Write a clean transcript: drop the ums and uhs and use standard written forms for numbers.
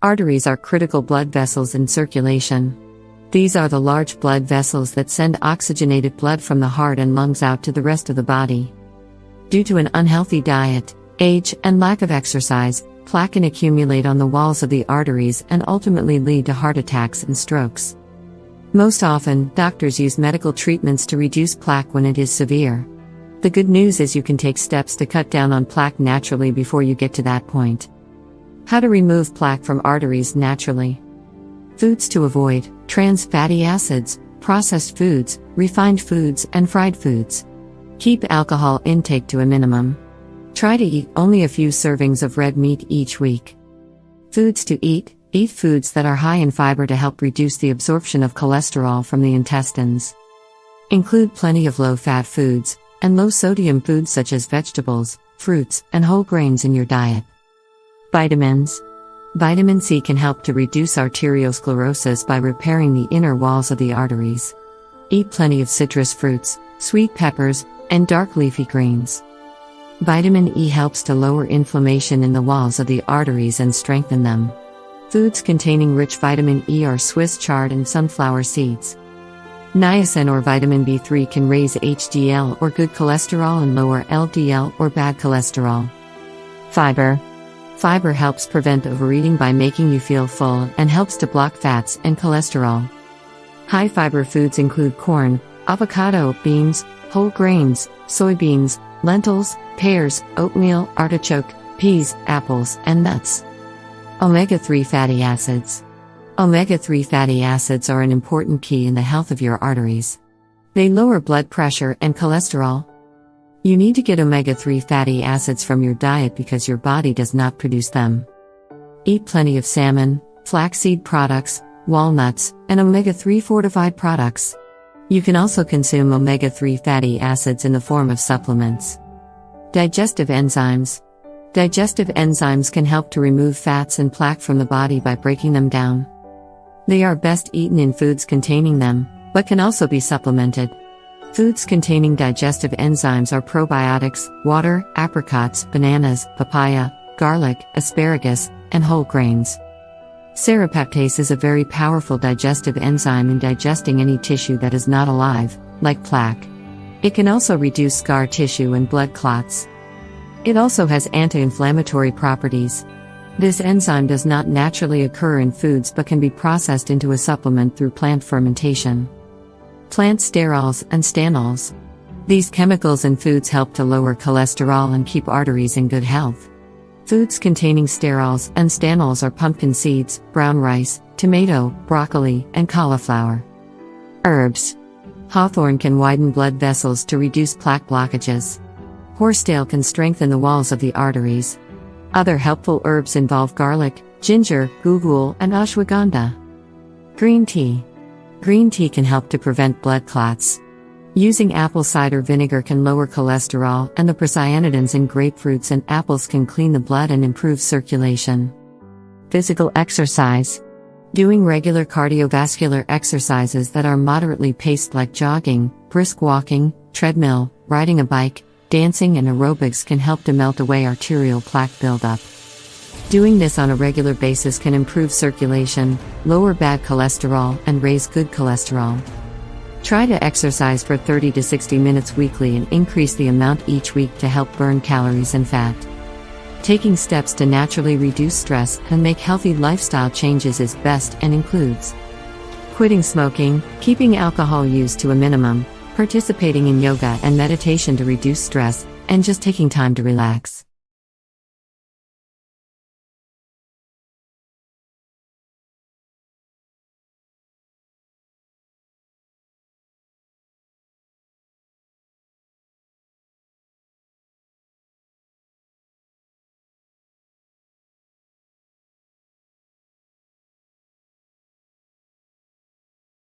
Arteries are critical blood vessels in circulation. These are the large blood vessels that send oxygenated blood from the heart and lungs out to the rest of the body. Due to an unhealthy diet, age, and lack of exercise, plaque can accumulate on the walls of the arteries and ultimately lead to heart attacks and strokes. Most often, doctors use medical treatments to reduce plaque when it is severe. The good news is you can take steps to cut down on plaque naturally before you get to that point. How to remove plaque from arteries naturally. Foods to avoid: trans fatty acids, processed foods, refined foods, and fried foods. Keep alcohol intake to a minimum. Try to eat only a few servings of red meat each week. Foods to eat: eat foods that are high in fiber to help reduce the absorption of cholesterol from the intestines. Include plenty of low-fat foods and low-sodium foods such as vegetables, fruits, and whole grains in your diet. Vitamins. Vitamin C can help to reduce arteriosclerosis by repairing the inner walls of the arteries. Eat plenty of citrus fruits, sweet peppers, and dark leafy greens. Vitamin E helps to lower inflammation in the walls of the arteries and strengthen them. Foods containing rich vitamin E are Swiss chard and sunflower seeds. Niacin or vitamin B3 can raise HDL or good cholesterol and lower LDL or bad cholesterol. Fiber. Fiber helps prevent overeating by making you feel full and helps to block fats and cholesterol. High fiber foods include corn, avocado, beans, whole grains, soybeans, lentils, pears, oatmeal, artichoke, peas, apples, and nuts. Omega-3 fatty acids. Omega-3 fatty acids are an important key in the health of your arteries. They lower blood pressure and cholesterol. You need to get omega-3 fatty acids from your diet because your body does not produce them. Eat plenty of salmon, flaxseed products, walnuts, and omega-3 fortified products. You can also consume omega-3 fatty acids in the form of supplements. Digestive enzymes. Digestive enzymes can help to remove fats and plaque from the body by breaking them down. They are best eaten in foods containing them, but can also be supplemented. Foods containing digestive enzymes are probiotics, water, apricots, bananas, papaya, garlic, asparagus, and whole grains. Serrapeptase is a very powerful digestive enzyme in digesting any tissue that is not alive, like plaque. It can also reduce scar tissue and blood clots. It also has anti-inflammatory properties. This enzyme does not naturally occur in foods but can be processed into a supplement through plant fermentation. Plant sterols and stanols. These chemicals in foods help to lower cholesterol and keep arteries in good health. Foods containing sterols and stanols are pumpkin seeds, brown rice, tomato, broccoli, and cauliflower. Herbs. Hawthorn can widen blood vessels to reduce plaque blockages. Horsetail can strengthen the walls of the arteries. Other helpful herbs involve garlic, ginger, gugul, and ashwagandha. Green tea. Green tea can help to prevent blood clots. Using apple cider vinegar can lower cholesterol, and the procyanidins in grapefruits and apples can clean the blood and improve circulation. Physical exercise. Doing regular cardiovascular exercises that are moderately paced like jogging, brisk walking, treadmill, riding a bike, dancing and aerobics can help to melt away arterial plaque buildup. Doing this on a regular basis can improve circulation, lower bad cholesterol, and raise good cholesterol. Try to exercise for 30 to 60 minutes weekly and increase the amount each week to help burn calories and fat. Taking steps to naturally reduce stress and make healthy lifestyle changes is best and includes quitting smoking, keeping alcohol use to a minimum, participating in yoga and meditation to reduce stress, and just taking time to relax.